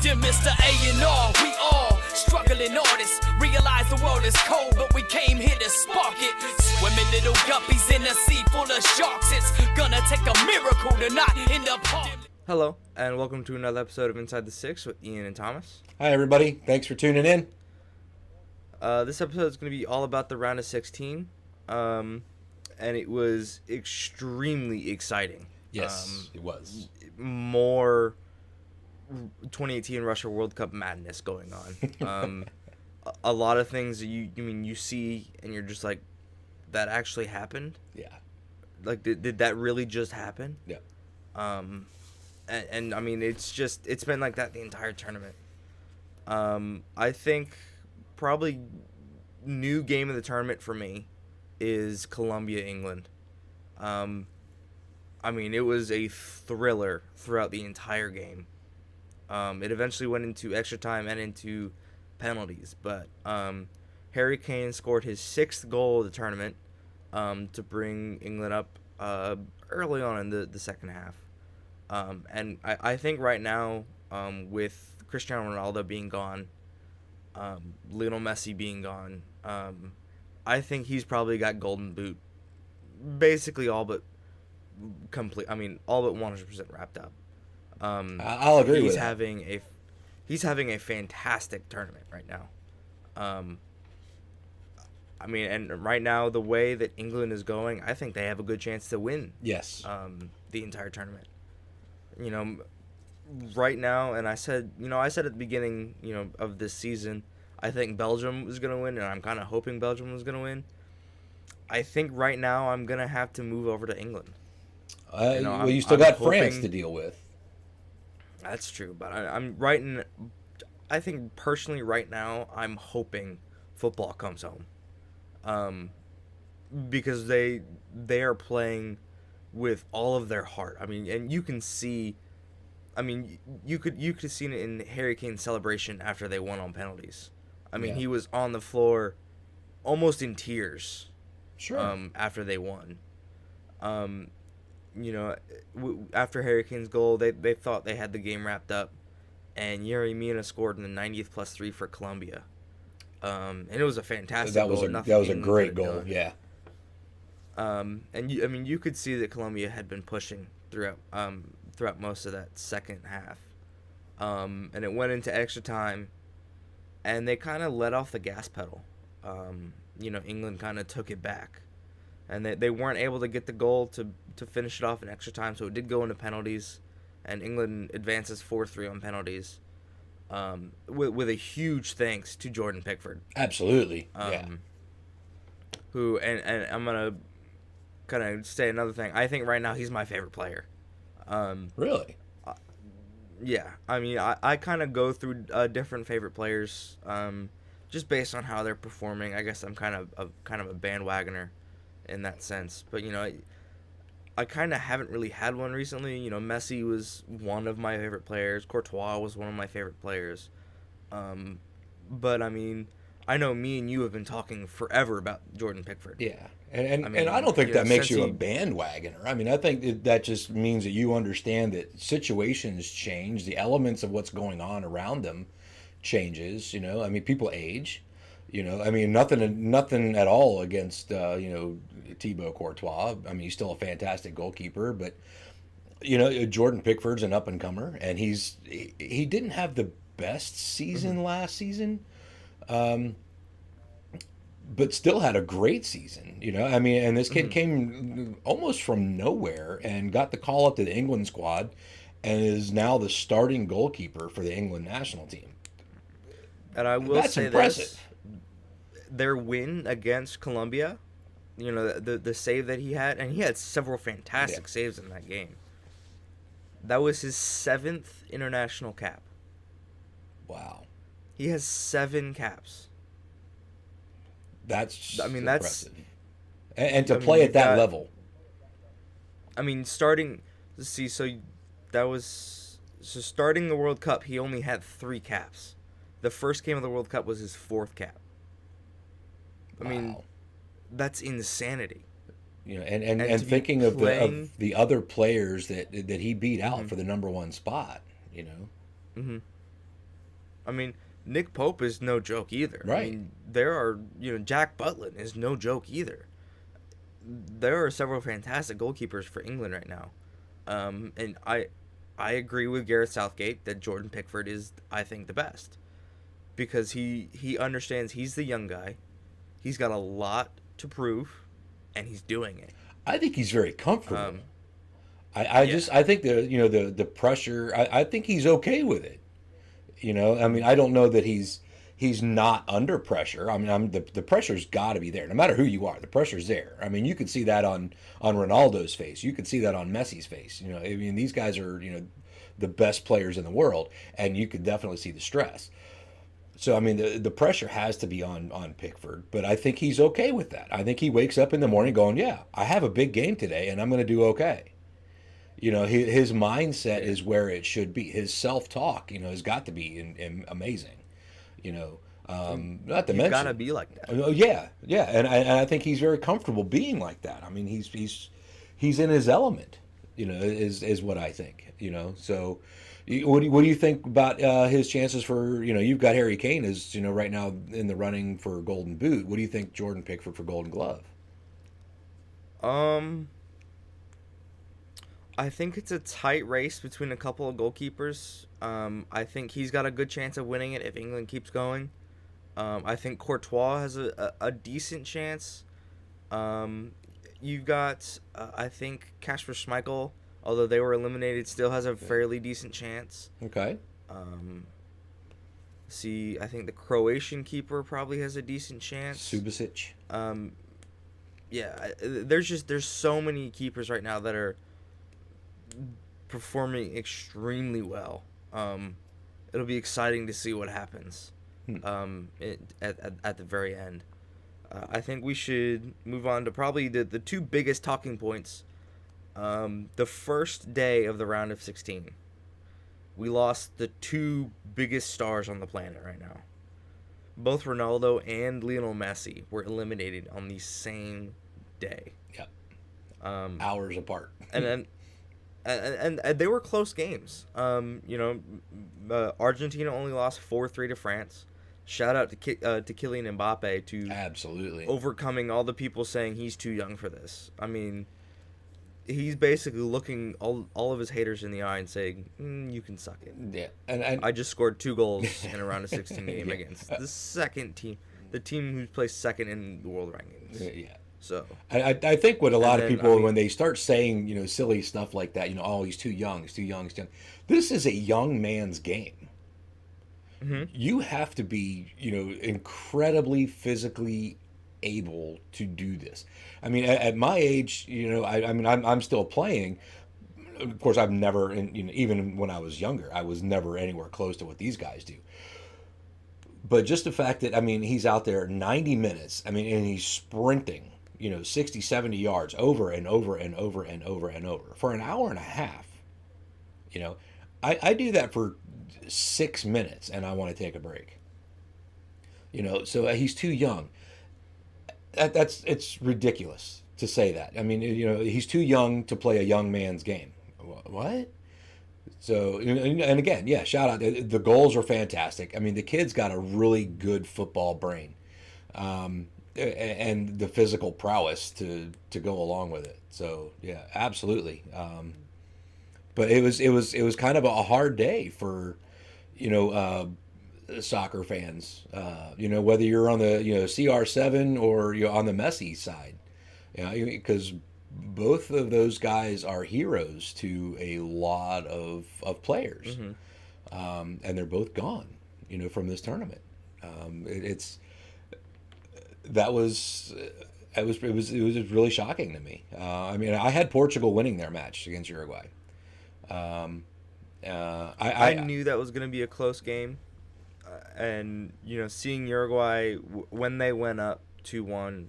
Dear Mr. A&R, we all struggling artists. Realize the world is cold, but we came here to spark it. Swimming little guppies in a sea full of sharks. It's gonna take a miracle to not end up hard. Hello, and welcome to another episode of Inside the Six with Ian and Thomas. Hi, everybody. Thanks for tuning in. This episode is going to be all about the round of 16, and it was extremely exciting. Yes, it was. More 2018 Russia World Cup madness going on. A lot of things that you see, and you're just like, that actually happened? Yeah. Like, did that really just happen? Yeah. And I mean, it's been like that the entire tournament. I think probably new game of the tournament for me is Colombia-England. I mean, it was a thriller throughout the entire game. It eventually went into extra time and into penalties, but Harry Kane scored his 6th goal of the tournament to bring England up early on in the second half. And I think right now, with Cristiano Ronaldo being gone, Lionel Messi being gone, I think he's probably got Golden Boot basically all but 100% wrapped up. I'll agree with that. He's having a fantastic tournament right now. I mean, and right now, the way that England is going, I think they have a good chance to win. Yes. The entire tournament. Right now, and I said at the beginning, of this season, I think Belgium was going to win, and I'm kind of hoping Belgium was going to win. I think right now I'm going to have to move over to England. You still got France to deal with. That's true, but I think personally right now I'm hoping football comes home. Because they are playing with all of their heart. I mean, and you can see, you could have seen it in Harry Kane's celebration after they won on penalties. I mean, He was on the floor almost in tears. Sure. After they won. After Harry Kane's goal, they thought they had the game wrapped up, and Yerry Mina scored in the 90th plus 3 for Colombia. And it was a fantastic goal. That was a great goal, yeah. And you could see that Colombia had been pushing throughout most of that second half. And it went into extra time, and they kind of let off the gas pedal. England kind of took it back, and they weren't able to get the goal to finish it off in extra time, so it did go into penalties, and England advances 4-3 on penalties, with a huge thanks to Jordan Pickford. Absolutely, Who, and I'm going to kind of say another thing. I think right now he's my favorite player. Really? Yeah. I mean, I kind of go through different favorite players, just based on how they're performing. I guess I'm kind of a bandwagoner in that sense. But, I kind of haven't really had one recently. Messi was one of my favorite players. Courtois was one of my favorite players. But, I mean, I know me and you have been talking forever about Jordan Pickford. Yeah. And I don't think that makes you a bandwagoner. I mean, I think that just means that you understand that situations change. The elements of what's going on around them changes. I mean, people age. I mean, nothing at all against Thibaut Courtois. I mean, he's still a fantastic goalkeeper, but Jordan Pickford's an up and comer, and he didn't have the best season last season, but still had a great season. I mean, and this kid came almost from nowhere and got the call up to the England squad, and is now the starting goalkeeper for the England national team. And I will That's say impressive. Their win against Colombia, the save that he had, and he had several fantastic saves in that game. That was his 7th international cap. Wow. He has 7 caps. That's impressive. And to play at that level. I mean, starting the World Cup, he only had 3 caps. The first game of the World Cup was his 4th cap. I mean, that's insanity. And thinking of the other players that he beat out for the number 1 spot. I mean, Nick Pope is no joke either. Right. I mean, there are, Jack Butland is no joke either. There are several fantastic goalkeepers for England right now. And I agree with Gareth Southgate that Jordan Pickford is, I think, the best. Because he understands he's the young guy. He's got a lot to prove, and he's doing it. I think he's very comfortable. Yeah. I think the pressure. I think he's okay with it. I mean, I don't know that he's not under pressure. I mean, the pressure's got to be there, no matter who you are. The pressure's there. I mean, you could see that on Ronaldo's face. You could see that on Messi's face. I mean, these guys are the best players in the world, and you could definitely see the stress. So I mean, the pressure has to be on Pickford, but I think he's okay with that. I think he wakes up in the morning going, "Yeah, I have a big game today, and I'm going to do okay." His mindset is where it should be. His self-talk, has got to be amazing. Not to mention, Gotta be like that. Oh yeah, yeah, and I think he's very comfortable being like that. I mean, he's in his element. Is what I think. So. What do you think about his chances for, you've got Harry Kane as, right now in the running for Golden Boot. What do you think Jordan Pickford for Golden Glove? I think it's a tight race between a couple of goalkeepers. I think he's got a good chance of winning it if England keeps going. I think Courtois has a decent chance. You've got, I think, Kasper Schmeichel, although they were eliminated, still has a fairly decent chance. Okay. I think the Croatian keeper probably has a decent chance. Subasic. Yeah, there's so many keepers right now that are performing extremely well. It'll be exciting to see what happens at the very end. I think we should move on to probably the two biggest talking points. The first day of the round of 16, we lost the two biggest stars on the planet right now. Both Ronaldo and Lionel Messi were eliminated on the same day. Yep. Hours apart. And then, and they were close games. Argentina only lost 4-3 to France. Shout out to Kylian Mbappe to absolutely overcoming all the people saying he's too young for this. I mean, he's basically looking all of his haters in the eye and saying, "You can suck it." Yeah, and I just scored 2 goals in a round of 16 game against the second team, the team who's placed second in the world rankings. Yeah. So I think what a lot of people, when they start saying silly stuff like that, oh, he's too young, he's too young, he's too young. This is a young man's game. Mm-hmm. You have to be incredibly physically able to do this. I mean, at my age, I'm still playing. Of course, I've never, even when I was younger, I was never anywhere close to what these guys do. But just the fact that, he's out there 90 minutes, and he's sprinting, 60, 70 yards over and over and over and over and over for an hour and a half. I do that for 6 minutes and I want to take a break. So he's too young. It's ridiculous to say that. He's too young to play a young man's game. What? So, and again, yeah, shout out. The goals are fantastic. The kid's got a really good football brain, and the physical prowess to go along with it. So, yeah, absolutely. But it was kind of a hard day for, soccer fans. Whether you're on the CR7 or you're on the Messi side, because both of those guys are heroes to a lot of players, mm-hmm. And they're both gone, from this tournament. It was really shocking to me. I had Portugal winning their match against Uruguay. I knew that was going to be a close game, and seeing Uruguay when they went up 2-1.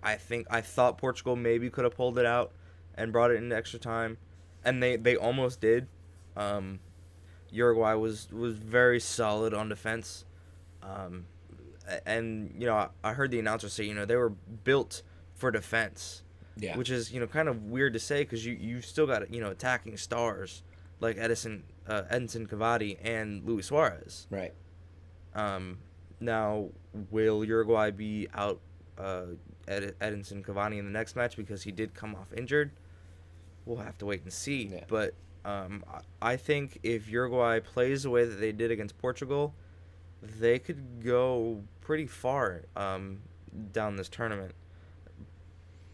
I thought Portugal maybe could have pulled it out and brought it into extra time, and they almost did. Uruguay was very solid on defense, and I heard the announcer say they were built for defense, yeah, which is kind of weird to say because you still got attacking stars like Edison Edinson Cavani and Luis Suarez. Right. Now, will Uruguay be out Edinson Cavani in the next match because he did come off injured? We'll have to wait and see. Yeah. But I think if Uruguay plays the way that they did against Portugal, they could go pretty far down this tournament.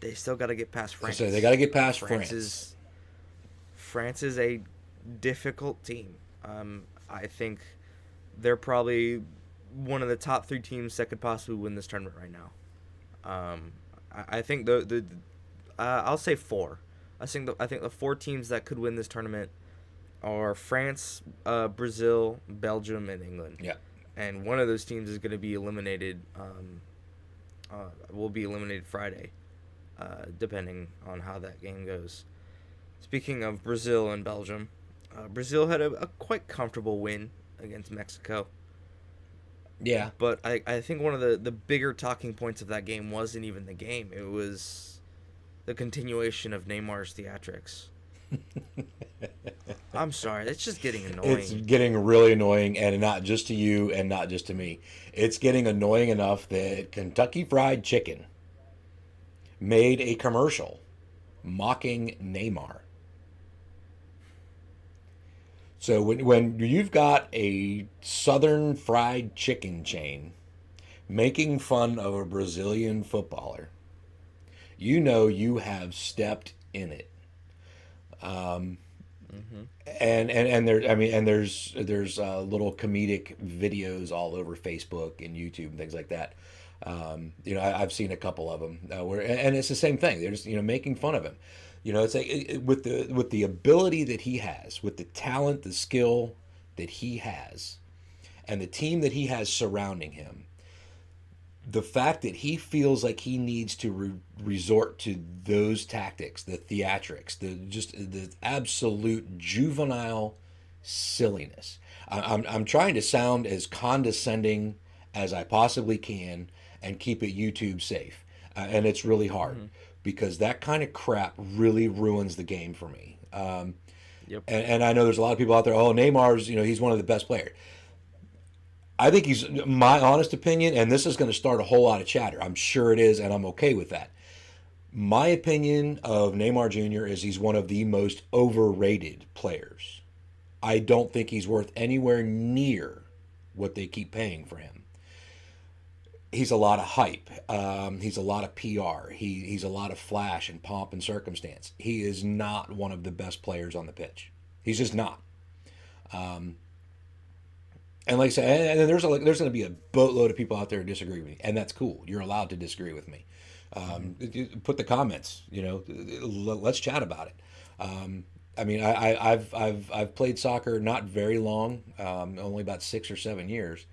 They still got to get past France. So they got to get past France. France is a difficult team. I think they're probably one of the top 3 teams that could possibly win this tournament right now. I think I'll say 4. I think the 4 teams that could win this tournament are France, Brazil, Belgium, and England. Yeah. And one of those teams is going to be eliminated. Will be eliminated Friday, depending on how that game goes. Speaking of Brazil and Belgium, Brazil had a quite comfortable win against Mexico. Yeah. But I think one of the bigger talking points of that game wasn't even the game. It was the continuation of Neymar's theatrics. I'm sorry. It's just getting annoying. It's getting really annoying, and not just to you and not just to me. It's getting annoying enough that Kentucky Fried Chicken made a commercial mocking Neymar. So when you've got a Southern fried chicken chain making fun of a Brazilian footballer, you know you have stepped in it. And there's little comedic videos all over Facebook and YouTube and things like that. I've seen a couple of them and it's the same thing. They're just making fun of him. It's like with the ability that he has, with the talent, the skill that he has, and the team that he has surrounding him. The fact that he feels like he needs to resort to those tactics, the theatrics, the absolute juvenile silliness. I'm trying to sound as condescending as I possibly can and keep it YouTube safe, and it's really hard because that kind of crap really ruins the game for me. Yep. And I know there's a lot of people out there. Oh, Neymar's he's one of the best players. I think he's, my honest opinion, and this is going to start a whole lot of chatter. I'm sure it is, and I'm okay with that. My opinion of Neymar Jr. is he's one of the most overrated players. I don't think he's worth anywhere near what they keep paying for him. He's a lot of hype. He's a lot of PR. He's a lot of flash and pomp and circumstance. He is not one of the best players on the pitch. He's just not. And like I said, and there's going to be a boatload of people out there who disagree with me, and that's cool. You're allowed to disagree with me. Put the comments. Let's chat about it. I've played soccer not very long, only about 6 or 7 years,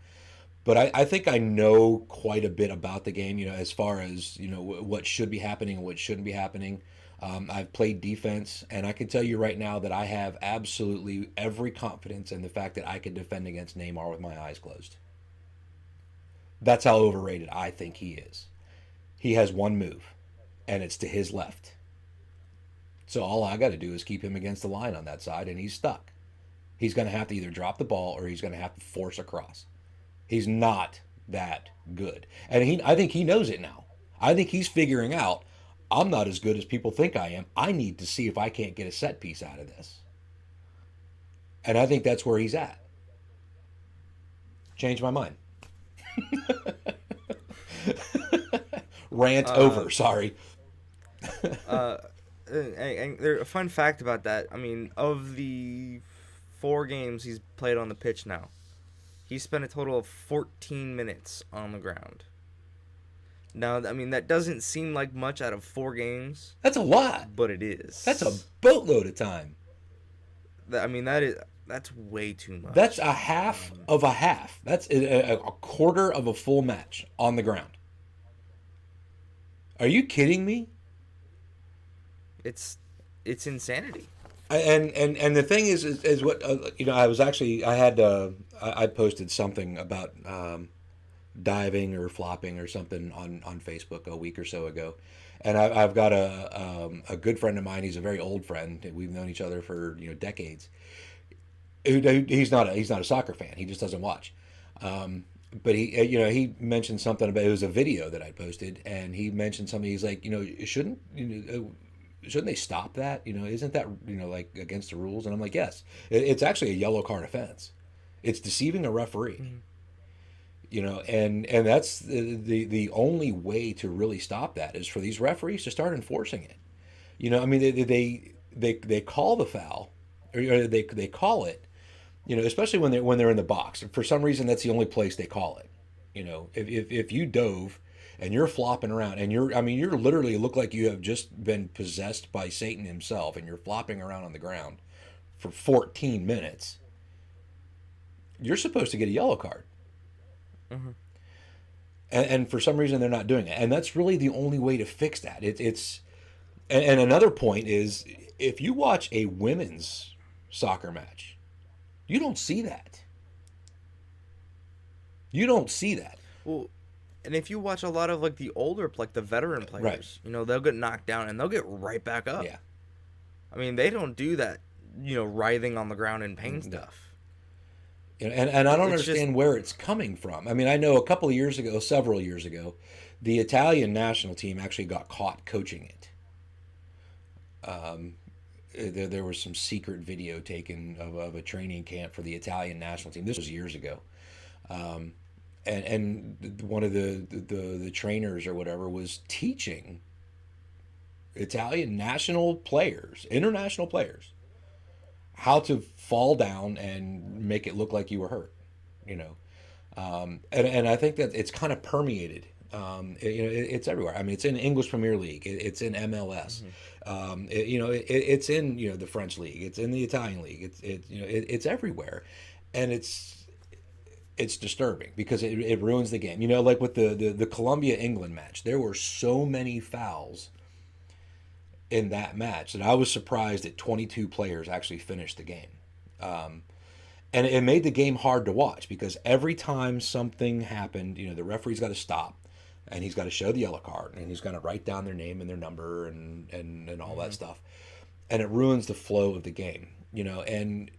but I think I know quite a bit about the game. As far as what should be happening and what shouldn't be happening. I've played defense, and I can tell you right now that I have absolutely every confidence in the fact that I could defend against Neymar with my eyes closed. That's how overrated I think he is. He has one move, and it's to his left. So all I got to do is keep him against the line on that side, and he's stuck. He's going to have to either drop the ball or he's going to have to force a cross. He's not that good. And I think he knows it now. I think he's figuring out, I'm not as good as people think I am. I need to see if I can't get a set piece out of this. And I think that's where he's at. Changed my mind. Rant over, sorry. And a fun fact about that, of the 4 games he's played on the pitch now, he spent a total of 14 minutes on the ground. Now, that doesn't seem like much out of 4 games. That's a lot. But it is. That's a boatload of time. That's way too much. That's a half of a half. That's a quarter of a full match on the ground. Are you kidding me? It's insanity. And the thing is what I posted something about diving or flopping or something on Facebook a week or so ago, and I've got a good friend of mine. He's a very old friend. We've known each other for decades. he's not a soccer fan. He just doesn't watch. But he mentioned something about, it was a video that I posted, and he mentioned something. He's like, shouldn't they stop that? Isn't that like against the rules? And I'm like, yes, it's actually a yellow card offense. It's deceiving a referee. Mm-hmm. And that's the only way to really stop that is for these referees to start enforcing it. They call the foul, or they call it, especially when they're in the box. For some reason, that's the only place they call it. If you dove and you're flopping around and you're literally look like you have just been possessed by Satan himself, and you're flopping around on the ground for 14 minutes, you're supposed to get a yellow card. Mm-hmm. And for some reason they're not doing it, and that's really the only way to fix that. And another point is, if you watch a women's soccer match, you don't see that. You don't see that. Well, and if you watch a lot of like the older, like the veteran players, right, they'll get knocked down and they'll get right back up. Yeah. I mean, they don't do that, writhing on the ground in pain stuff. And I don't understand where it's coming from. I mean, I know several years ago, the Italian national team actually got caught coaching it. There was some secret video taken of a training camp for the Italian national team. This was years ago. And one of the trainers or whatever was teaching Italian national players, international players, how to fall down and make it look like you were hurt, and I think that it's kind of permeated. It's everywhere. I mean, it's in English Premier League, it's in MLS, mm-hmm. It's in the French league, it's in the Italian league, it's everywhere, and it's disturbing because it ruins the game. Like with the Colombia England match, there were so many fouls in that match that I was surprised that 22 players actually finished the game. And it made the game hard to watch because every time something happened, the referee's got to stop and he's got to show the yellow card and he's got to write down their name and their number and all mm-hmm. that stuff. And it ruins the flow of the game, the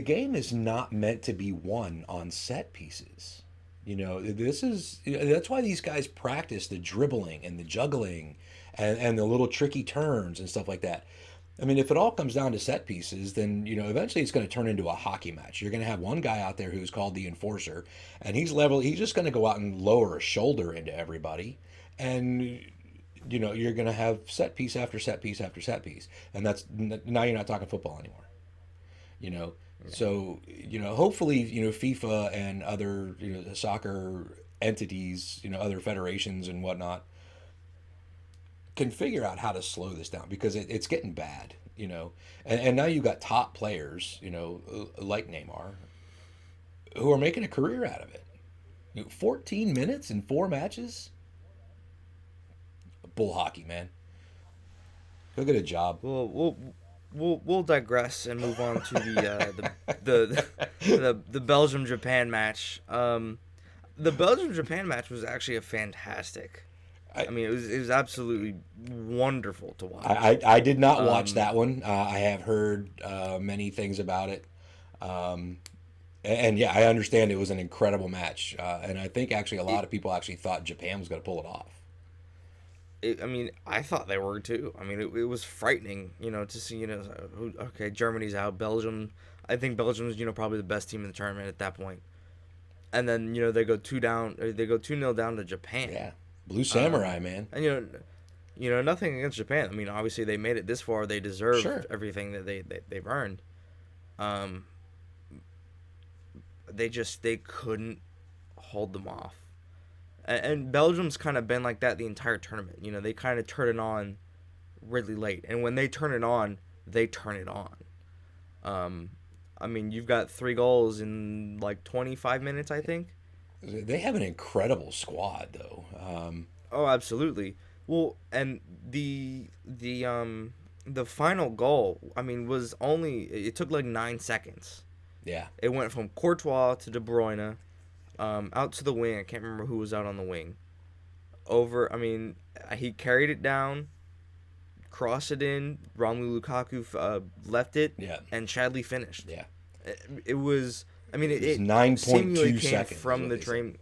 game is not meant to be won on set pieces. That's why these guys practice the dribbling and the juggling and the little tricky turns and stuff like that. I mean, if it all comes down to set pieces, then, eventually it's going to turn into a hockey match. You're going to have one guy out there who's called the enforcer, and he's just going to go out and lower a shoulder into everybody. And, you're going to have set piece after set piece after set piece. And now you're not talking football anymore. Yeah. So, hopefully, FIFA and other, soccer entities, other federations and whatnot, can figure out how to slow this down because it's getting bad, and now you've got top players, like Neymar, who are making a career out of it. 14 minutes in 4 matches? Bull hockey, man. Go get a job. We'll digress and move on to the Belgium Japan match. The Belgium Japan match was actually a fantastic. I mean, it was absolutely wonderful to watch. I did not watch that one. I have heard many things about it. And yeah, I understand it was an incredible match. And I think actually a lot of people actually thought Japan was going to pull it off. I thought they were too. I mean, it was frightening, to see, okay, Germany's out. Belgium, I think Belgium was, probably the best team in the tournament at that point. And then, they go 2-0 down to Japan. Yeah. Blue Samurai, man. And nothing against Japan. I mean, obviously they made it this far. They deserve everything that they've earned. They couldn't hold them off. And Belgium's kind of been like that the entire tournament. They kind of turn it on really late, and when they turn it on, they turn it on. I mean, you've got 3 goals in like 25 minutes, I think. They have an incredible squad, though. Oh, absolutely. Well, and the final goal, I mean, it took like 9 seconds. Yeah. It went from Courtois to De Bruyne, out to the wing. I can't remember who was out on the wing. He carried it down, crossed it in. Romelu Lukaku left it. Yeah. And Chadley finished. Yeah. It was. I mean, it 9.2 came seconds from the train.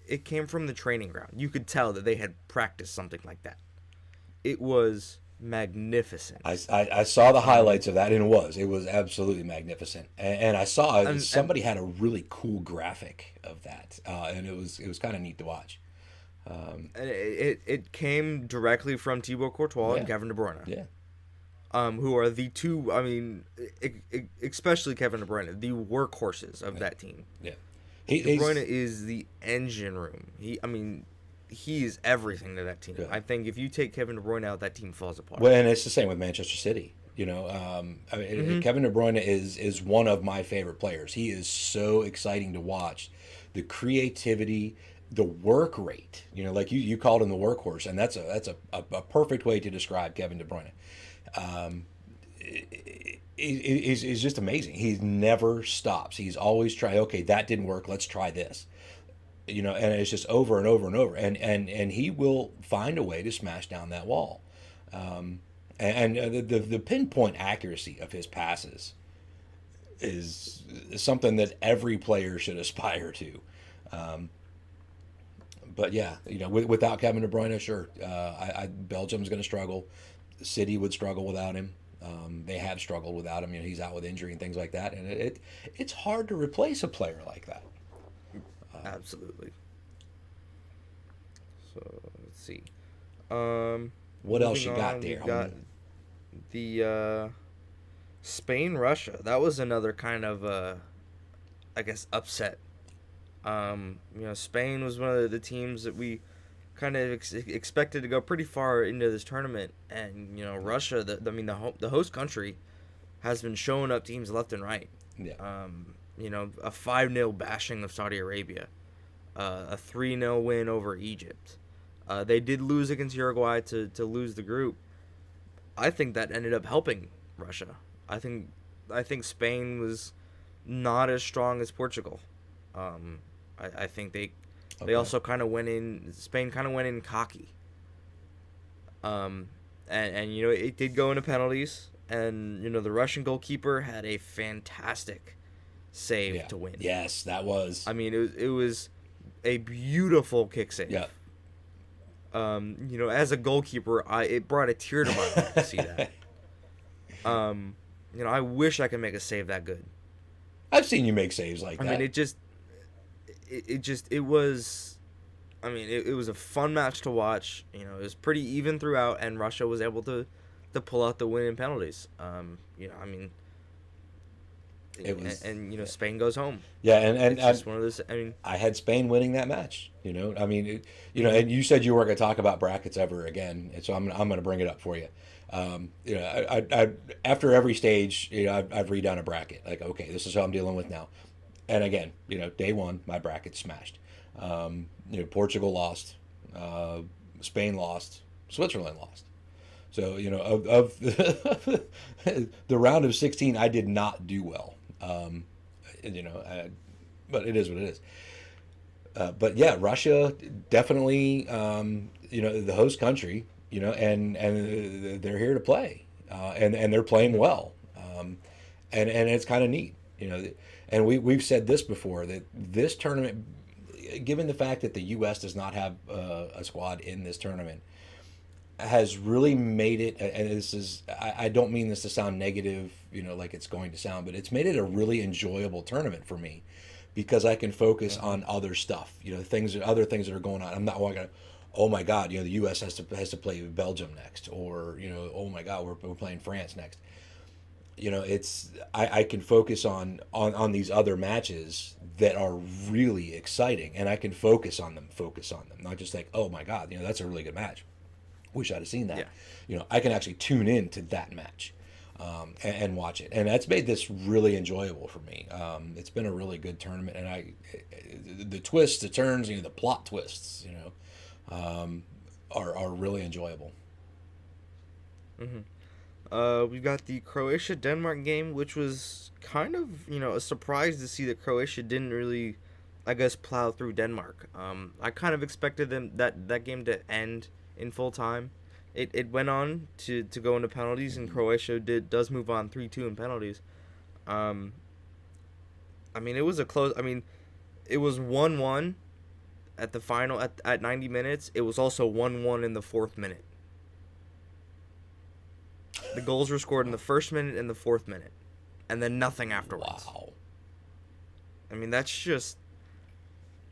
It came from the training ground. You could tell that they had practiced something like that. It was magnificent. I saw the highlights of that, and it was absolutely magnificent. And I saw somebody had a really cool graphic of that, and it was kind of neat to watch. And it came directly from Thibaut Courtois and Kevin De Bruyne. Yeah. Who are the two, I mean, especially Kevin De Bruyne, the workhorses of that team. Yeah. De Bruyne is the engine room. He is everything to that team. Yeah. I think if you take Kevin De Bruyne out, that team falls apart. Well, and it's the same with Manchester City. Kevin De Bruyne is one of my favorite players. He is so exciting to watch. The creativity, the work rate. Like you called him the workhorse, and that's a perfect way to describe Kevin De Bruyne. Is just amazing. He never stops. He's always trying. Okay, that didn't work. Let's try this. And it's just over and over and over. And he will find a way to smash down that wall. The pinpoint accuracy of his passes is something that every player should aspire to. But yeah, without Kevin De Bruyne, sure, Belgium's going to struggle. City would struggle without him. They have struggled without him. He's out with injury and things like that, and it's hard to replace a player like that. Absolutely. So let's see. What else you got there? We got the Spain Russia. That was another kind of I guess upset. Spain was one of the teams that we kind of expected to go pretty far into this tournament, and Russia, the host country, has been showing up teams left and right. Yeah. A 5-0 bashing of Saudi Arabia, a 3-0 win over Egypt. They did lose against Uruguay to lose the group. I think that ended up helping Russia. I think Spain was not as strong as Portugal. I think they also kind of went in. Spain kind of went in cocky. And it did go into penalties, and the Russian goalkeeper had a fantastic save to win. Yes, that was. I mean, it was a beautiful kick save. Yeah. As a goalkeeper, it brought a tear to my eye to see that. I wish I could make a save that good. I've seen you make saves like that. I mean, it was. I mean, it was a fun match to watch. It was pretty even throughout, and Russia was able to pull out the win in penalties. It was, and Spain goes home. Yeah, and it's just one of those. I mean, I had Spain winning that match. And you said you weren't going to talk about brackets ever again, and so I'm going to bring it up for you. I after every stage, I've redone a bracket. Like, okay, this is how I'm dealing with now. And again, day one, my bracket's smashed. Portugal lost, Spain lost, Switzerland lost. So of the round of 16, I did not do well. But it is what it is. But yeah, Russia definitely, the host country, and they're here to play, and they're playing well, and it's kind of neat, and we've said this before, that this tournament, given the fact that the U.S. does not have a squad in this tournament, has really made it, and this is, I don't mean this to sound negative, like it's going to sound, but it's made it a really enjoyable tournament for me, because I can focus on other stuff, other things that are going on. I'm not going to, oh my God, the U.S. has to play Belgium next, or oh my God, we're playing France next. It's I can focus on these other matches that are really exciting, and I can focus on them, not just like, oh my God, that's a really good match. Wish I'd have seen that. Yeah. I can actually tune in to that match and watch it, and that's made this really enjoyable for me. It's been a really good tournament, and the twists, the turns, the plot twists, are really enjoyable. Mm-hmm. We've got the Croatia-Denmark game, which was kind of a surprise to see that Croatia didn't really, I guess, plow through Denmark. I kind of expected that game to end in full time, it went on to go into penalties, and Croatia does move on 3-2 in penalties. I mean, it was a close. I mean, it was 1-1 at the final at 90 minutes. It was also 1-1 in the 4th minute. The goals were scored in the 1st minute and the 4th minute, and then nothing afterwards. Wow. I mean, that's just.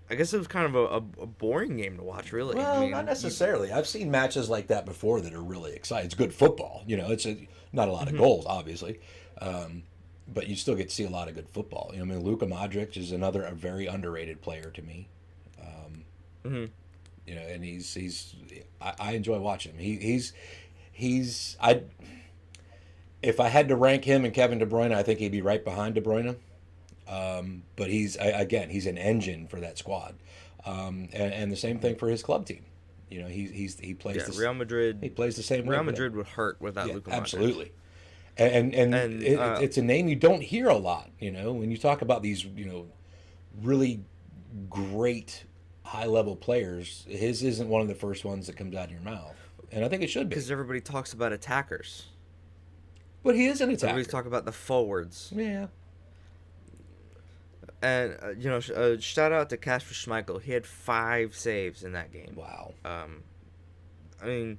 I guess it was kind of a boring game to watch, really. Well, I mean, not necessarily. I've seen matches like that before that are really exciting. It's good football. You know, it's not a lot of goals, obviously, but you still get to see a lot of good football. You know, I mean, Luka Modric is a very underrated player to me. You know, and I enjoy watching him. If I had to rank him and Kevin De Bruyne, I think he'd be right behind De Bruyne. But he's an engine for that squad, and the same thing for his club team. You know, he plays Real Madrid. He plays the same way. Real Madrid would hurt without Luka Modric. Absolutely, and it's a name you don't hear a lot. You know, when you talk about these, you know, really great high level players, his isn't one of the first ones that comes out of your mouth, and I think it should be because everybody talks about attackers. But he is an attacker. Everybody's talking about the forwards. Yeah. And, shout out to Kasper Schmeichel. He had 5 saves in that game. Wow. I mean,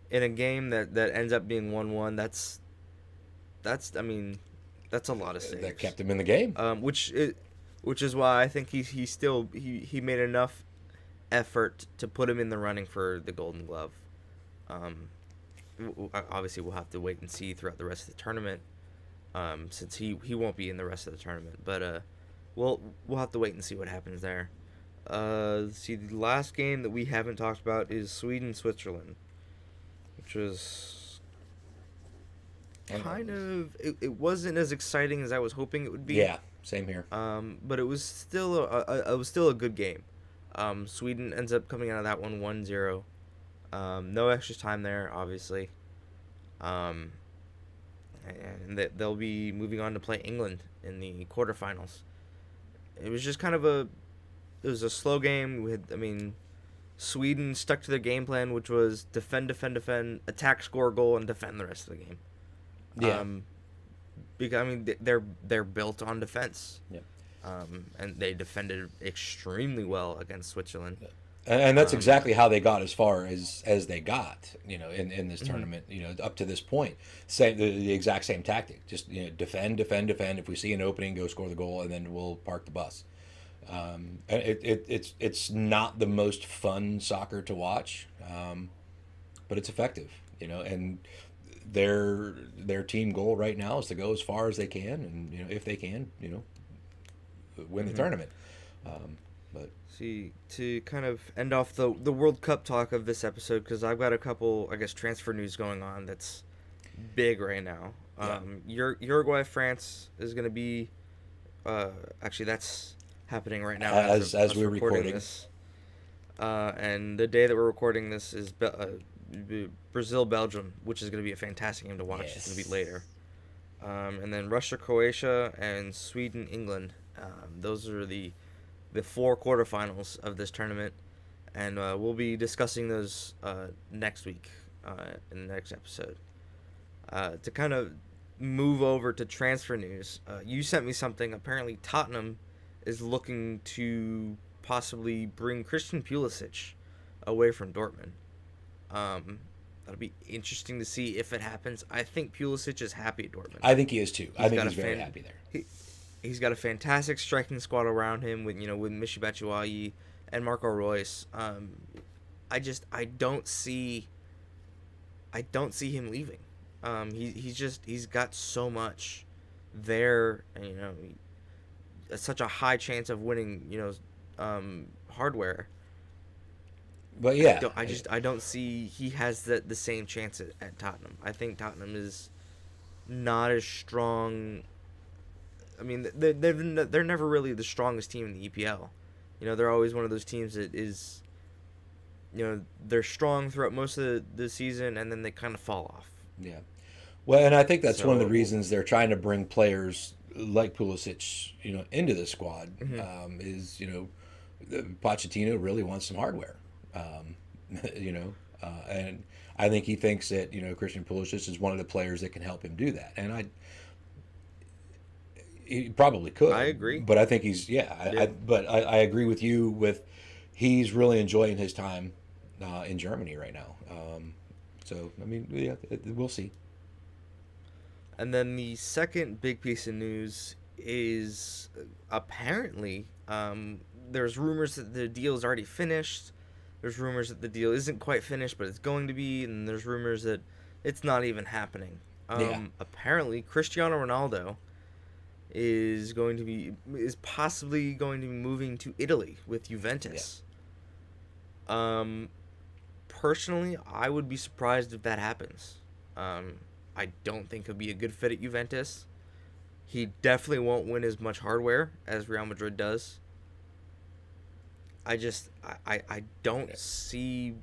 in a game that ends up being 1-1, that's a lot of saves. That kept him in the game. Which is why I think he made enough effort to put him in the running for the Golden Glove. Obviously, we'll have to wait and see throughout the rest of the tournament, since he won't be in the rest of the tournament. But we'll have to wait and see what happens there. The last game that we haven't talked about is Sweden-Switzerland, which was it wasn't as exciting as I was hoping it would be. Yeah, same here. But it was still a good game. Sweden ends up coming out of that one 1-0. No extra time there, obviously. And they'll be moving on to play England in the quarterfinals. It was just kind of it was a slow game. Sweden stuck to their game plan, which was defend, attack, score a goal, and defend the rest of the game. Yeah. Because they're built on defense. Yeah. And they defended extremely well against Switzerland. Yeah. And that's exactly how they got as far as they got, you know, in this tournament, you know, up to this point. The exact same tactic. Just, you know, defend. If we see an opening, go score the goal, and then we'll park the bus. It's not the most fun soccer to watch, but it's effective, you know. And their team goal right now is to go as far as they can, and, you know, if they can, you know, win the tournament. But to kind of end off the World Cup talk of this episode, because I've got a couple, I guess, transfer news going on that's big right now. Uruguay, France is going to be actually that's happening right now as we're recording this. And the day that we're recording this is Brazil, Belgium, which is going to be a fantastic game to watch. Yes. It's going to be later. And then Russia, Croatia, and Sweden, England. Those are the 4 quarterfinals of this tournament, and we'll be discussing those next week in the next episode. To kind of move over to transfer news, you sent me something. Apparently, Tottenham is looking to possibly bring Christian Pulisic away from Dortmund. That'll be interesting to see if it happens. I think Pulisic is happy at Dortmund. I think he is too. I think he's very happy there. He's got a fantastic striking squad around him with Michy Batshuayi and Marco Reus. I don't see him leaving. He's got so much there, and, you know, such a high chance of winning, you know, hardware. But yeah, I don't see he has the same chance at Tottenham. I think Tottenham is not as strong. I mean, they're never really the strongest team in the EPL. You know, they're always one of those teams that is, you know, they're strong throughout most of the season, and then they kind of fall off. Yeah. Well, and I think that's one of the reasons they're trying to bring players like Pulisic, you know, into the squad. Is, you know, Pochettino really wants some hardware. You know, and I think he thinks that Christian Pulisic is one of the players that can help him do that, and he probably could. I agree. But I think he's but I agree with you with he's really enjoying his time in Germany right now. So I mean, yeah, we'll see. And then the second big piece of news is apparently there's rumors that the deal is already finished. There's rumors that the deal isn't quite finished, but it's going to be, and there's rumors that it's not even happening. Apparently, Cristiano Ronaldo is possibly going to be moving to Italy with Juventus. Personally, I would be surprised if that happens. I don't think he'll be a good fit at Juventus. He definitely won't win as much hardware as Real Madrid does. I don't see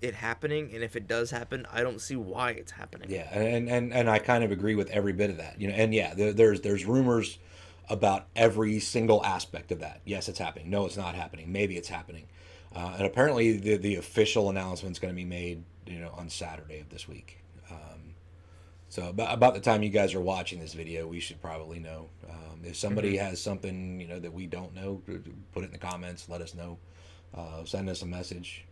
it happening, and if it does happen, I don't see why it's happening. Yeah, and I kind of agree with every bit of that. And yeah, there's rumors about every single aspect of that. Yes, it's happening. No, it's not happening. Maybe it's happening. And apparently the official announcement is going to be made, on Saturday of this week. So about the time you guys are watching this video, we should probably know. If somebody has something, that we don't know, put it in the comments. Let us know. Send us a message.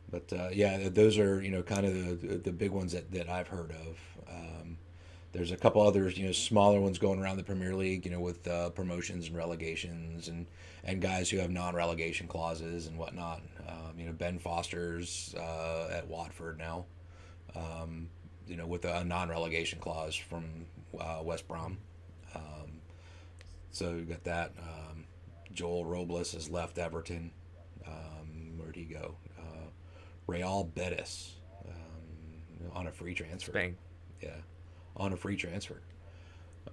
But yeah, those are, kind of the big ones that I've heard of. There's a couple others, smaller ones going around the Premier League, with promotions and relegations and guys who have non-relegation clauses and whatnot. Ben Foster's at Watford now, with a non-relegation clause from West Brom. So you got that. Joel Robles has left Everton. Where'd he go? Real Betis on a free transfer. Spain. Yeah, on a free transfer.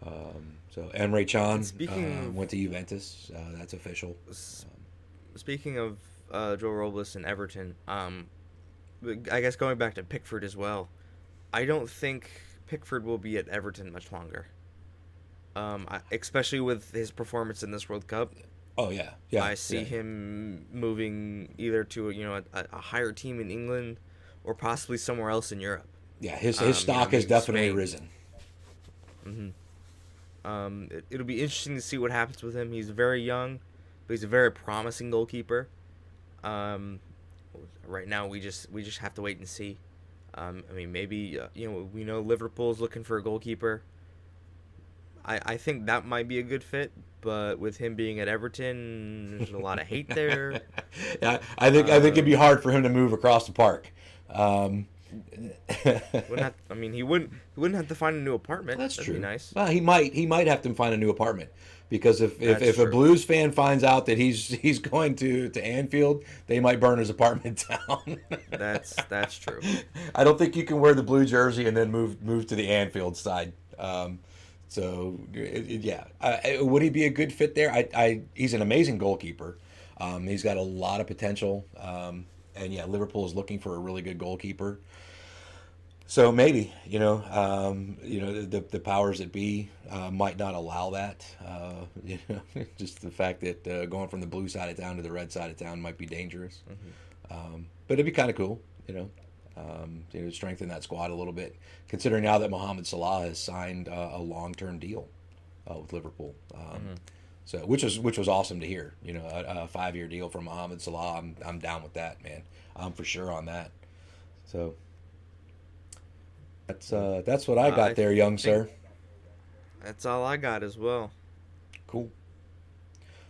So Emre Can went to Juventus. That's official. Speaking of Joel Robles and Everton, I guess going back to Pickford as well, I don't think Pickford will be at Everton much longer. Especially with his performance in this World Cup. Oh yeah. I see him moving either to a higher team in England or possibly somewhere else in Europe. Yeah, his stock has definitely risen. It'll be interesting to see what happens with him. He's very young, but he's a very promising goalkeeper. Right now, we just have to wait and see. Maybe we know Liverpool's looking for a goalkeeper. I think that might be a good fit, but with him being at Everton, there's a lot of hate there. Yeah, I think it'd be hard for him to move across the park. He wouldn't have to find a new apartment. That'd true. Be nice. Well, he might have to find a new apartment because if a Blues fan finds out that he's going to Anfield, they might burn his apartment down. That's true. I don't think you can wear the blue jersey and then move to the Anfield side. Would he be a good fit there? He's an amazing goalkeeper. He's got a lot of potential. And yeah, Liverpool is looking for a really good goalkeeper. So maybe, the powers that be might not allow that. Just the fact that going from the blue side of town to the red side of town might be dangerous. But it'd be kind of cool, strengthen that squad a little bit, considering now that Mohamed Salah has signed a long-term deal with Liverpool. So which was awesome to hear. A 5-year deal for Mohamed Salah. I'm down with that, man. I'm for sure on that. So that's what I got there, young sir. That's all I got as well. Cool.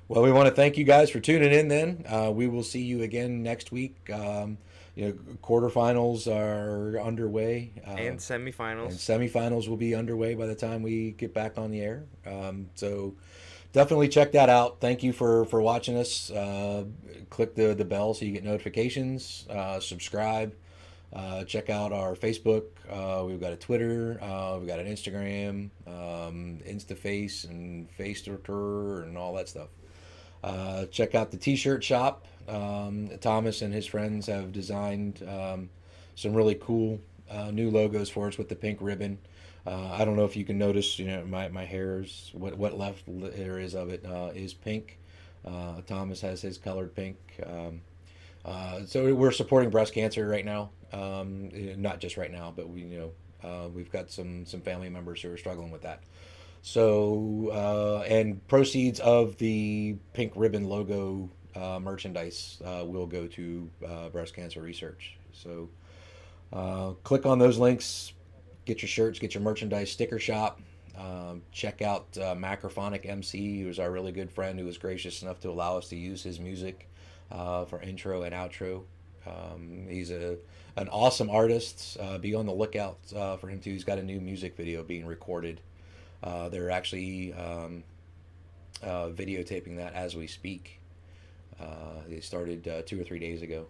Well, we want to thank you guys for tuning in. Then we will see you again next week. Quarterfinals are underway, and semifinals. And semifinals will be underway by the time we get back on the air. So definitely check that out. Thank you for watching us. Click the bell so you get notifications. Subscribe. Check out our Facebook. We've got a Twitter. We've got an Instagram, InstaFace, and Facetor, and all that stuff. Check out the T-shirt shop. Thomas and his friends have designed some really cool new logos for us with the pink ribbon. I don't know if you can notice, my hair's what left there is of it is pink. Thomas has his colored pink. So we're supporting breast cancer right now. Not just right now, but we've got some family members who are struggling with that. So and proceeds of the pink ribbon logo merchandise will go to breast cancer research. So click on those links, get your shirts, get your merchandise, sticker shop. Check out Macrophonic MC, who's our really good friend who was gracious enough to allow us to use his music for intro and outro. He's an awesome artist. Be on the lookout for him too. He's got a new music video being recorded. They're actually videotaping that as we speak. They started 2 or 3 days ago.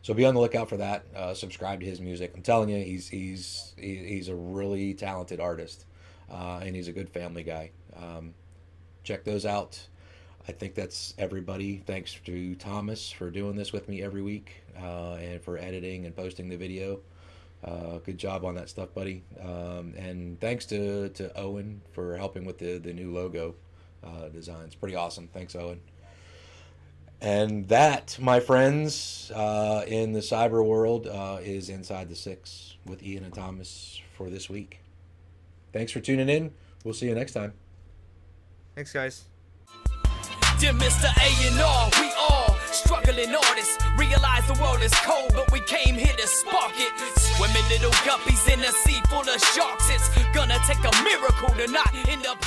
So be on the lookout for that. Subscribe to his music. I'm telling you, he's a really talented artist, and he's a good family guy. Check those out. I think that's everybody. Thanks to Thomas for doing this with me every week, and for editing and posting the video. Good job on that stuff, buddy. And thanks to Owen for helping with the new logo design. It's pretty awesome. Thanks, Owen. And that, my friends, in the cyber world, is Inside the Six with Ian and Thomas for this week. Thanks for tuning in. We'll see you next time. Thanks, guys. Dear Mr. A&R, we all struggling artists. Realize the world is cold, but we came here to spark it. Swimming little guppies in a sea full of sharks. It's gonna take a miracle to not end up